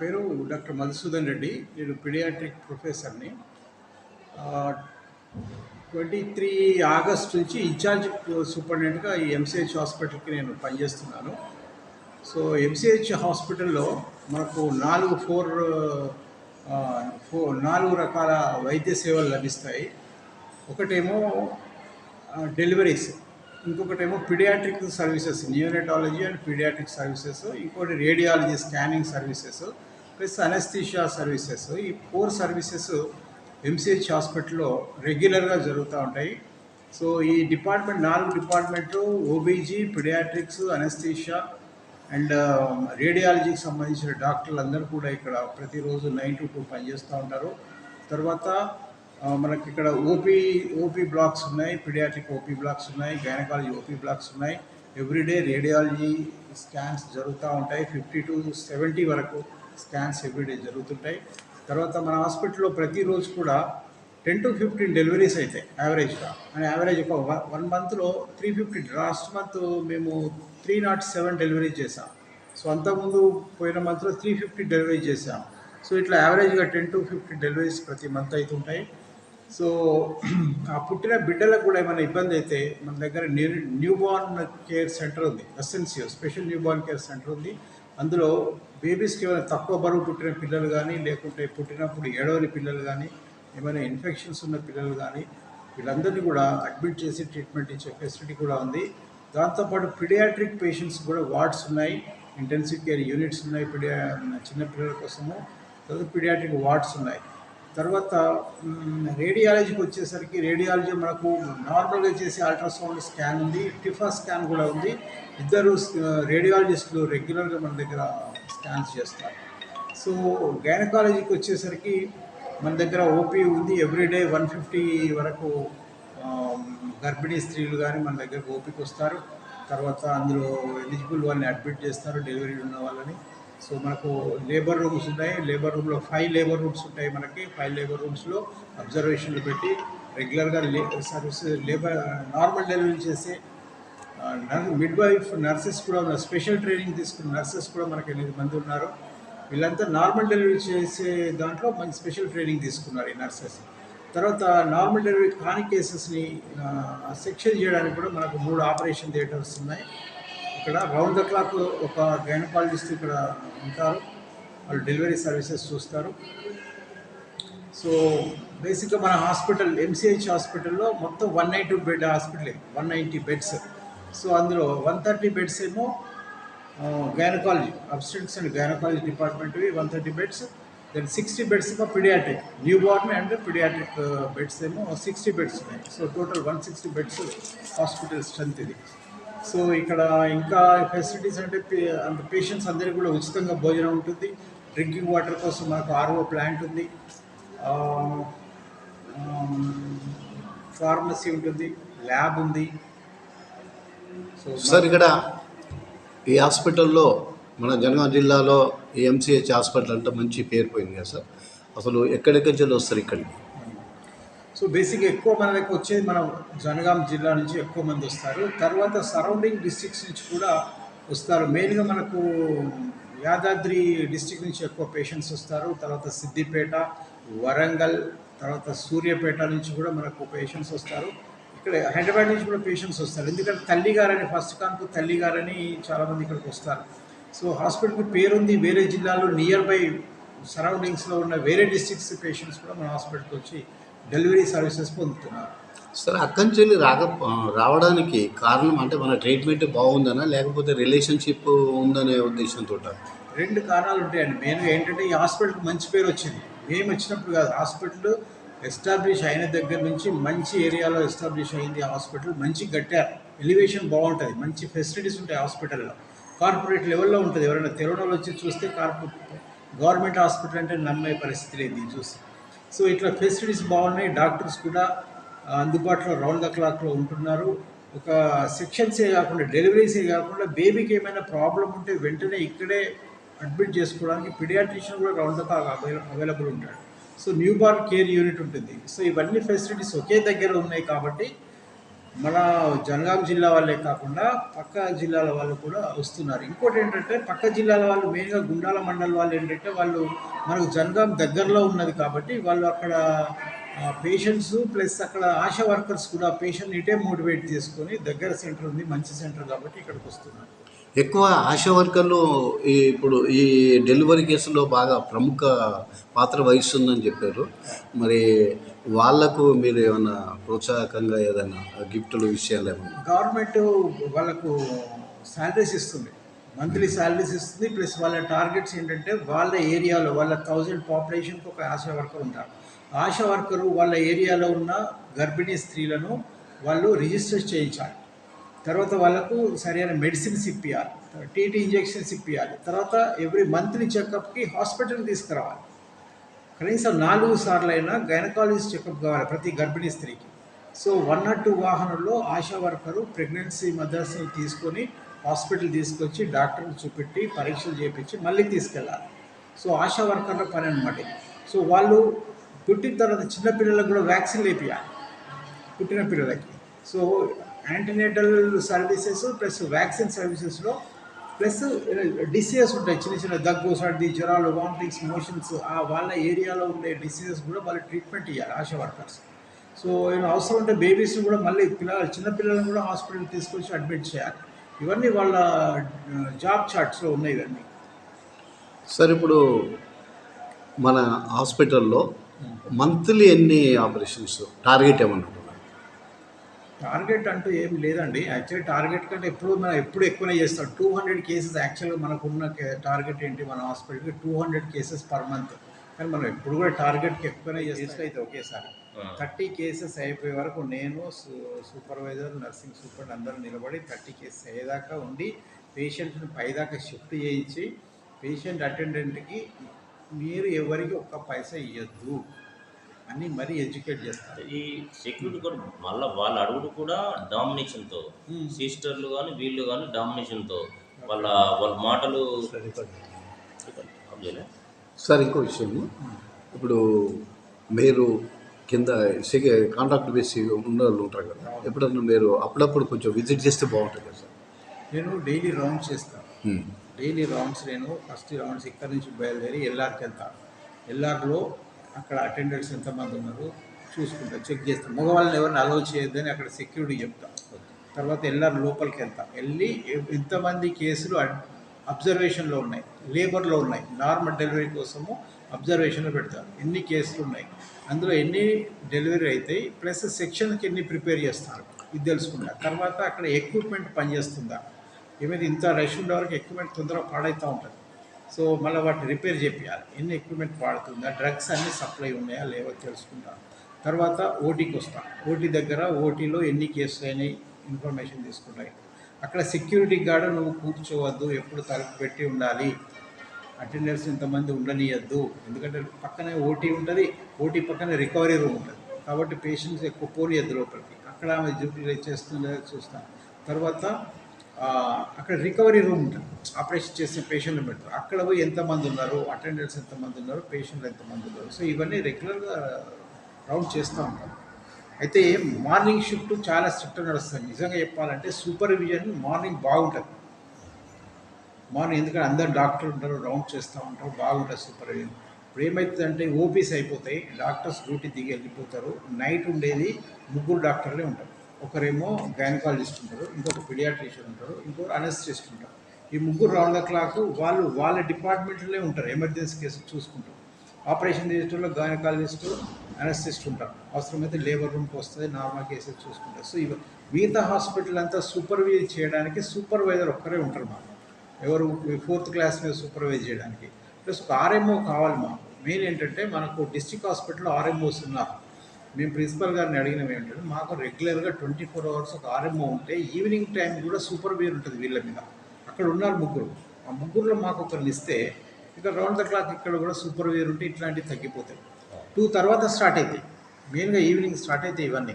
పేరు డాక్టర్ మధుసూదన్ రెడ్డి. నేను paediatric ప్రొఫెసర్ని. 23 August నుంచి ఇన్ఛార్జ్ సూపరింటెండెంట్గా ఈ ఎంసీహెచ్ హాస్పిటల్కి నేను పనిచేస్తున్నాను. సో ఎంసీహెచ్ హాస్పిటల్లో మనకు 4 రకాల వైద్య సేవలు లభిస్తాయి. ఒకటేమో డెలివరీస్, ఇంకొకటేమో paediatric services, neonatology and paediatric services, ఇంకోటి radiology scanning services, plus anaesthesia services. ఈ 4 సర్వీసెస్ ఎంసీహెచ్ హాస్పిటల్లో రెగ్యులర్గా జరుగుతూ ఉంటాయి. సో ఈ 4 డిపార్ట్మెంట్లు ఓబీజీ, పీడియాట్రిక్స్, అనస్థీషియా అండ్ రేడియాలజీకి సంబంధించిన డాక్టర్లు అందరూ కూడా ఇక్కడ ప్రతిరోజు 9 to 2 పనిచేస్తూ ఉంటారు. తర్వాత మనకి ఇక్కడ ఓపీ బ్లాక్స్ ఉన్నాయి, పీడియాట్రిక్ ఓపీ బ్లాక్స్ ఉన్నాయి, గైనకాలజీ ఓపీ బ్లాక్స్ ఉన్నాయి. ఎవ్రీడే రేడియాలజీ స్కాన్స్ జరుగుతూ ఉంటాయి. 50 to 70 వరకు స్కాన్స్ ఎవ్రీడే జరుగుతుంటాయి. తర్వాత మన హాస్పిటల్లో ప్రతిరోజు కూడా 10 to 15 డెలివరీస్ అవుతాయి యావరేజ్గా. అండ్ యావరేజ్ ఒక 1 మంత్లో 350. లాస్ట్ మంత్ మేము 307 డెలివరీ చేసాం. సో అంతకుముందు పోయిన మంత్లో 350 డెలివరీ చేసాం. సో ఇట్లా యావరేజ్గా 10 to 15 డెలివరీస్ ప్రతి మంత్ అవుతుంటాయి. సో ఆ పుట్టిన బిడ్డలకు కూడా ఏమైనా ఇబ్బంది అయితే మన దగ్గర న్యూబార్న్ కేర్ సెంటర్ ఉంది, ఎస్ఎన్సిఓ స్పెషల్ న్యూబార్న్ కేర్ సెంటర్ ఉంది. అందులో బేబీస్కి ఏమైనా తక్కువ బరువు పుట్టిన పిల్లలు కానీ, లేకుంటే పుట్టినప్పుడు ఏడవని పిల్లలు కానీ, ఏమైనా ఇన్ఫెక్షన్స్ ఉన్న పిల్లలు కానీ, వీళ్ళందరినీ కూడా అడ్మిట్ చేసి ట్రీట్మెంట్ ఇచ్చే ఫెసిలిటీ కూడా ఉంది. దాంతోపాటు పీడియాట్రిక్ పేషెంట్స్ కూడా వార్డ్స్ ఉన్నాయి, ఇంటెన్సివ్ కేర్ యూనిట్స్ ఉన్నాయి చిన్నపిల్లల కోసము. తర్వాత పీడియాట్రిక్ వార్డ్స్ ఉన్నాయి. తర్వాత రేడియాలజీకి వచ్చేసరికి రేడియాలజీ మనకు నార్మల్గా చేసే అల్ట్రాసౌండ్ స్కాన్ ఉంది, టిఫా స్కాన్ కూడా ఉంది. ఇద్దరు రేడియాలజిస్టులు రెగ్యులర్గా మన దగ్గర స్కాన్స్ చేస్తారు. సో గైనకాలజీకి వచ్చేసరికి మన దగ్గర ఓపీ ఉంది. ఎవ్రీడే 150 వరకు గర్భిణీ స్త్రీలు కానీ మన దగ్గరకు ఓపీకి వస్తారు. తర్వాత అందులో ఎలిజిబుల్ వాళ్ళని అడ్మిట్ చేస్తారు, డెలివరీ ఉన్న వాళ్ళని. సో మనకు లేబర్ రూమ్స్ ఉన్నాయి. లేబర్ రూమ్లో 5 లేబర్ రూమ్స్ ఉంటాయి. మనకి 5 లేబర్ రూమ్స్లో అబ్జర్వేషన్లు పెట్టి రెగ్యులర్గా సర్వీస్ నార్మల్ డెలివరీ చేసే మిడ్ వైఫ్ నర్సెస్ కూడా ఉన్నారు. స్పెషల్ ట్రైనింగ్ తీసుకున్న నర్సెస్ కూడా మనకి 8 మంది ఉన్నారు. వీళ్ళంతా నార్మల్ డెలివరీ చేసే దాంట్లో మంచి స్పెషల్ ట్రైనింగ్ తీసుకున్నారు ఈ నర్సెస్. తర్వాత నార్మల్ డెలివరీ కాని కేసెస్ని సెక్షన్ చేయడానికి కూడా మనకు 3 ఆపరేషన్ థియేటర్స్ ఉన్నాయి. ఇక్కడ రౌండ్ ద క్లాక్ ఒక గైనకాలజిస్ట్ ఇక్కడ ఉంటారు, వాళ్ళు డెలివరీ సర్వీసెస్ చూస్తారు. సో బేసిక్గా మన హాస్పిటల్ ఎంసీహెచ్ హాస్పిటల్లో మొత్తం 190 బెడ్ హాస్పిటల్, 190 బెడ్స్. సో అందులో 130 బెడ్స్ ఏమో గైనకాలజీ అబ్స్టెటిక్స్ అండ్ గైనకాలజీ డిపార్ట్మెంట్వి 130 బెడ్స్. దెన్ 60 బెడ్స్ ఏమో paediatric newborn and paediatric beds ఏమో 60 బెడ్స్ ఉన్నాయి. So total 160 beds hospital strength ఇది. సో ఇక్కడ ఇంకా ఫెసిలిటీస్ అంటే అంత పేషెంట్స్ అందరికీ కూడా ఉచితంగా భోజనం ఉంటుంది. డ్రింకింగ్ వాటర్ కోసం మనకు ఆర్ఓ ప్లాంట్ ఉంది, ఫార్మసీ ఉంటుంది, ల్యాబ్ ఉంది. సో సార్ ఇక్కడ ఈ హాస్పిటల్లో మన జనగాం జిల్లాలో ఈ ఎంసీహెచ్ హాస్పిటల్ అంటే మంచి పేరు పోయింది కదా సార్. అసలు ఎక్కడెక్కడి నుంచి వస్తారు ఇక్కడికి? సో బేసిక్గా ఎక్కువ మన దగ్గర వచ్చేది మన జనగాం జిల్లా నుంచి ఎక్కువ మంది వస్తారు. తర్వాత సరౌండింగ్ డిస్ట్రిక్ట్స్ నుంచి కూడా వస్తారు. మెయిన్గా మనకు యాదాద్రి డిస్ట్రిక్ట్ నుంచి ఎక్కువ పేషెంట్స్ వస్తారు. తర్వాత సిద్దిపేట, వరంగల్, తర్వాత సూర్యాపేట నుంచి కూడా మనకు పేషెంట్స్ వస్తారు. ఇక్కడ హైదరాబాద్ నుంచి కూడా పేషెంట్స్ వస్తారు. ఎందుకంటే తల్లిగారని ఫస్ట్ కాన్పు తల్లిగారని చాలామంది ఇక్కడికి వస్తారు. సో హాస్పిటల్కి పేరుంది. వేరే జిల్లాలో నియర్ బై సరౌండింగ్స్లో ఉన్న వేరే డిస్ట్రిక్ట్స్ పేషెంట్స్ కూడా మన హాస్పిటల్కి వచ్చి డెలివరీ సర్వీసెస్ పొందుతున్నారు. సార్ అక్కడి నుంచి రావడానికి కారణం అంటే మన ట్రీట్మెంట్ బాగుందనా, లేకపోతే రిలేషన్షిప్ ఉందనే ఉద్దేశంతో? 2 కారణాలు ఉంటాయండి. మెయిన్గా ఏంటంటే ఈ హాస్పిటల్కి మంచి పేరు వచ్చింది. మేము వచ్చినప్పుడు కాదు, హాస్పిటల్ ఎస్టాబ్లిష్ అయిన దగ్గర నుంచి మంచి ఏరియాలో ఎస్టాబ్లిష్ అయింది. హాస్పిటల్ మంచి కట్టారు, ఎలివేషన్ బాగుంటుంది, మంచి ఫెసిలిటీస్ ఉంటాయి హాస్పిటల్లో. కార్పొరేట్ లెవెల్లో ఉంటుంది. ఎవరైనా తెలంగాణలో వచ్చి చూస్తే గవర్నమెంట్ హాస్పిటల్ అంటే నమ్మే పరిస్థితి లేదు ఇది చూసి. సో ఇట్లా ఫెసిలిటీస్ బాగున్నాయి. డాక్టర్స్ కూడా అందుబాటులో రౌండ్ ద క్లాక్లో ఉంటున్నారు. ఒక సెక్షన్సే కాకుండా డెలివరీసే కాకుండా బేబీకి ఏమైనా ప్రాబ్లం ఉంటే వెంటనే ఇక్కడే అడ్మిట్ చేసుకోవడానికి పీడియాట్రిషియన్ కూడా రౌండ్ ద క్లాక్ అవైలబుల్ ఉంటాడు. సో న్యూబార్న్ కేర్ యూనిట్ ఉంటుంది. సో ఇవన్నీ ఫెసిలిటీస్ ఒకే దగ్గర ఉన్నాయి కాబట్టి మన జనగాం జిల్లా వాళ్ళే కాకుండా పక్క జిల్లాల వాళ్ళు కూడా వస్తున్నారు. ఇంకోటి ఏంటంటే పక్క జిల్లాల వాళ్ళు మెయిన్గా గుండాల మండలం వాళ్ళు ఏంటంటే వాళ్ళు మనకు జనగాం దగ్గరలో ఉన్నది కాబట్టి వాళ్ళు అక్కడ పేషెంట్స్ ప్లస్ అక్కడ ఆశా వర్కర్స్ కూడా పేషెంట్ ఇటే మోటివేట్ చేసుకొని దగ్గర సెంటర్ ఉంది మంచి సెంటర్ కాబట్టి ఇక్కడికి వస్తున్నారు. ఎక్కువ ఆశా వర్కర్లు ఇప్పుడు ఈ డెలివరీ కేసులో బాగా ప్రముఖ పాత్ర వహిస్తుందని చెప్పారు. మరి వాళ్ళకు మీరు ఏమైనా ప్రోత్సాహకంగా ఏదైనా గిఫ్టులు విషయాలు ఏమన్నా? గవర్నమెంట్ వాళ్ళకు శాలరీస్ ఇస్తుంది, మంత్లీ శాలరీస్ ఇస్తుంది. ప్లస్ వాళ్ళ టార్గెట్స్ ఏంటంటే వాళ్ళ ఏరియాలో వాళ్ళ 1000 పాపులేషన్కి ఒక ఆశా వర్కర్ ఉంటారు. ఆశా వర్కరు వాళ్ళ ఏరియాలో ఉన్న గర్భిణీ స్త్రీలను వాళ్ళు రిజిస్టర్ చేయించాలి. తర్వాత వాళ్ళకు సరైన మెడిసిన్స్ ఇప్పించాలి, టీటీ ఇంజెక్షన్స్ ఇప్పించాలి. తర్వాత ఎవ్రీ మంత్లీ చెకప్కి హాస్పిటల్కి తీసుకురావాలి. కనీసం 4 సార్లు అయినా గైనకాలజిస్ట్ చెకప్ కావాలి ప్రతి గర్భిణీ స్త్రీకి. సో 1 or 2 వాహనంలో ఆశా వర్కరు ప్రెగ్నెన్సీ మదర్స్ని తీసుకొని హాస్పిటల్ తీసుకొచ్చి డాక్టర్ని చూపెట్టి పరీక్షలు చేయించి మళ్ళీ తీసుకెళ్ళాలి. సో ఆశా వర్కర్ల పని అనమాట. సో వాళ్ళు పుట్టిన తర్వాత చిన్నపిల్లలకు కూడా వ్యాక్సిన్ వేయించాలి పుట్టిన పిల్లలకి. So antenatal services plus vaccine సర్వీసెస్లో ప్లస్ డిసీజెస్ ఉంటాయి, చిన్న చిన్న దగ్గు, సర్ది, జ్వరాలు, వామిటింగ్స్, మోషన్స్, ఆ వాళ్ళ ఏరియాలో ఉండే డిసీజెస్ కూడా వాళ్ళు ట్రీట్మెంట్ ఇవ్వాలి ఆశా వర్కర్స్. సో అవసరం ఉంటే బేబీస్ని కూడా మళ్ళీ చిన్నపిల్లలను కూడా హాస్పిటల్కి తీసుకొచ్చి అడ్మిట్ చేయాలి. ఇవన్నీ వాళ్ళ జాబ్ చార్ట్స్లో ఉన్నాయి ఇవన్నీ. సార్ ఇప్పుడు మన హాస్పిటల్లో మంత్లీ ఎన్ని ఆపరేషన్స్ టార్గెట్ ఏమన్నా? టార్గెట్ అంటూ ఏం లేదండి. యాక్చువల్లీ టార్గెట్ కంటే మనం ఎప్పుడు ఎక్కువనే చేస్తాం. 200 కేసెస్ యాక్చువల్గా మనకున్న టార్గెట్ ఏంటి మన హాస్పిటల్కి 200 కేసెస్ పర్ మంత్. కానీ మనం ఎప్పుడు కూడా టార్గెట్కి ఎక్కువనే చేస్తే అయితే ఒకేసారి 30 కేసెస్ అయిపోయే వరకు నేను సూపర్వైజర్, నర్సింగ్ సూపర్ అందరూ నిలబడి 30 కేసెస్ అయ్యేదాకా ఉండి పేషెంట్ని పైదాకా షిఫ్ట్ చేయించి పేషెంట్ అటెండెంట్కి మీరు ఎవరికి ఒక్క పైసా ఇవ్వద్దు అని మరీ ఎడ్యుకేట్ చేస్తారు. ఈ సెక్యూరిటీ కూడా మళ్ళీ వాళ్ళ అడుగుడు కూడా డామినేషన్తో, సిస్టర్లు కానీ వీళ్ళు కానీ డామినేషన్తో వాళ్ళ మాటలు. సార్ ఇంకో విషయం, ఇప్పుడు మీరు కింద కాంట్రాక్ట్ బేసి ఉన్న వాళ్ళు ఉంటారు కదా, ఎప్పుడన్నా మీరు అప్పుడప్పుడు కొంచెం విజిట్ చేస్తే బాగుంటుంది కదా సార్? నేను డైలీ రౌండ్స్ చేస్తాను. డైలీ రౌండ్స్ నేను ఫస్ట్ రౌండ్స్ ఇక్కడ నుంచి బయలుదేరి ఎల్ఆర్కి వెళ్తాను. ఎల్ఆర్లో అక్కడ అటెండెంట్స్ ఎంతమంది ఉన్నారు చూసుకుంటా, చెక్ చేస్తాను. మగవాళ్ళని ఎవరిని అలౌ చేయొద్దని అక్కడ సెక్యూరిటీ చెప్తాను. తర్వాత ఎల్ఆర్ లోపలికి వెళ్తాను. వెళ్ళి ఎంతమంది కేసులు అబ్జర్వేషన్లో ఉన్నాయి, లేబర్లో ఉన్నాయి, నార్మల్ డెలివరీ కోసము అబ్జర్వేషన్లో పెడతారు. ఎన్ని కేసులు ఉన్నాయి, అందులో ఎన్ని డెలివరీ అవుతాయి, ప్లస్ సెక్షన్కి ఎన్ని ప్రిపేర్ చేస్తారు ఇది తెలుసుకుంటా. తర్వాత అక్కడ ఎక్విప్మెంట్ పనిచేస్తుందా, ఏమైనా ఇంత రష్ ఉండే వరకు ఎక్విప్మెంట్ తొందరగా పాడవుతూ ఉంటుంది. సో మళ్ళీ వాటిని రిపేర్ చేయాలి, ఎన్ని ఎక్విప్మెంట్ పాడుతుందా, డ్రగ్స్ అన్నీ సప్లై ఉన్నాయా లేవో తెలుసుకుంటాను. తర్వాత ఓటీకి వస్తాను. ఓటీ దగ్గర ఓటీలో ఎన్ని కేసులు అయినాయి ఇన్ఫర్మేషన్ తీసుకుంటాయి. అక్కడ సెక్యూరిటీ గార్డు నువ్వు కూర్చోవద్దు, ఎప్పుడు తలుపు పెట్టి ఉండాలి, అటెండర్స్ ఇంతమంది ఉండనియద్దు, ఎందుకంటే పక్కనే ఓటీ ఉంటుంది, ఓటీ పక్కనే రికవరీ రూమ్ ఉంటుంది కాబట్టి పేషెంట్స్ ఎక్కువ పోనీయద్దు లోపలికి. అక్కడ ఆమె డ్యూటీలు చేస్తుందో చూస్తాను. తర్వాత అక్కడ రికవరీ రూమ్ ఉంటుంది, ఆపరేషన్ చేసిన పేషెంట్లు పెడతారు. అక్కడ పోయి ఎంతమంది ఉన్నారు, అటెండర్స్ ఎంతమంది ఉన్నారు, పేషెంట్లు ఎంతమంది ఉన్నారు. సో ఇవన్నీ రెగ్యులర్గా రౌండ్ చేస్తూ ఉంటాం. అయితే మార్నింగ్ షిఫ్ట్ చాలా స్ట్రిక్ట్గా నడుస్తుంది. నిజంగా చెప్పాలంటే సూపర్విజన్ మార్నింగ్ బాగుంటుంది. మార్నింగ్ ఎందుకంటే అందరు డాక్టర్లు ఉంటారు, రౌండ్ చేస్తూ ఉంటారు, బాగుంటుంది సూపర్విజన్. ఇప్పుడు ఏమవుతుందంటే ఓపీస్ అయిపోతాయి, డాక్టర్స్ డ్యూటీ దిగి వెళ్ళిపోతారు. నైట్ ఉండేది 3 డాక్టర్లే ఉంటారు. ఒకరేమో గైనకాలజిస్ట్ ఉంటారు, ఇంకొక పీడియాట్రిషియన్ ఉంటారు, ఇంకొకరు అనస్థిస్ట్ ఉంటారు. ఈ 3 రౌండ్ ద క్లాక్ వాళ్ళ డిపార్ట్మెంట్లోనే ఉంటారు, ఎమర్జెన్సీ కేసు చూసుకుంటారు. ఆపరేషన్ థియేటర్లో గైనకాలజిస్ట్, అనస్థిస్ట్ ఉంటారు. అవసరమైతే లేబర్ రూమ్కి వస్తుంది, నార్మల్ కేసెస్ చూసుకుంటారు. సో మిగతా హాస్పిటల్ అంతా సూపర్వైజ్ చేయడానికి సూపర్వైజర్ ఒక్కరే ఉంటారు మాకు. ఎవరు 4th క్లాస్ మీద సూపర్వైజ్ చేయడానికి. ప్లస్ ఒక ఆర్ఎంఓ కావాలి మాకు. మెయిన్ ఏంటంటే మనకు డిస్ట్రిక్ట్ హాస్పిటల్లో ఆర్ఎంఓస్ ఉన్నారు. మేము ప్రిన్సిపల్ గారిని అడిగినవి ఏంటంటే మాకు రెగ్యులర్గా 24 hours ఒక ఆర్ఎంఓ ఉంటే ఈవినింగ్ టైం కూడా సూపర్వైజర్ ఉంటుంది వీళ్ళ మీద. అక్కడ ఉన్నారు 3. ఆ 3లో మాకు ఒకరిని ఇస్తే ఇక్కడ రౌండ్ ద క్లాక్ ఇక్కడ కూడా సూపర్వైజర్ ఉంటే ఇట్లాంటివి తగ్గిపోతాయి. 2 తర్వాత స్టార్ట్ అవుతాయి, మెయిన్గా ఈవినింగ్ స్టార్ట్ అవుతాయి ఇవన్నీ.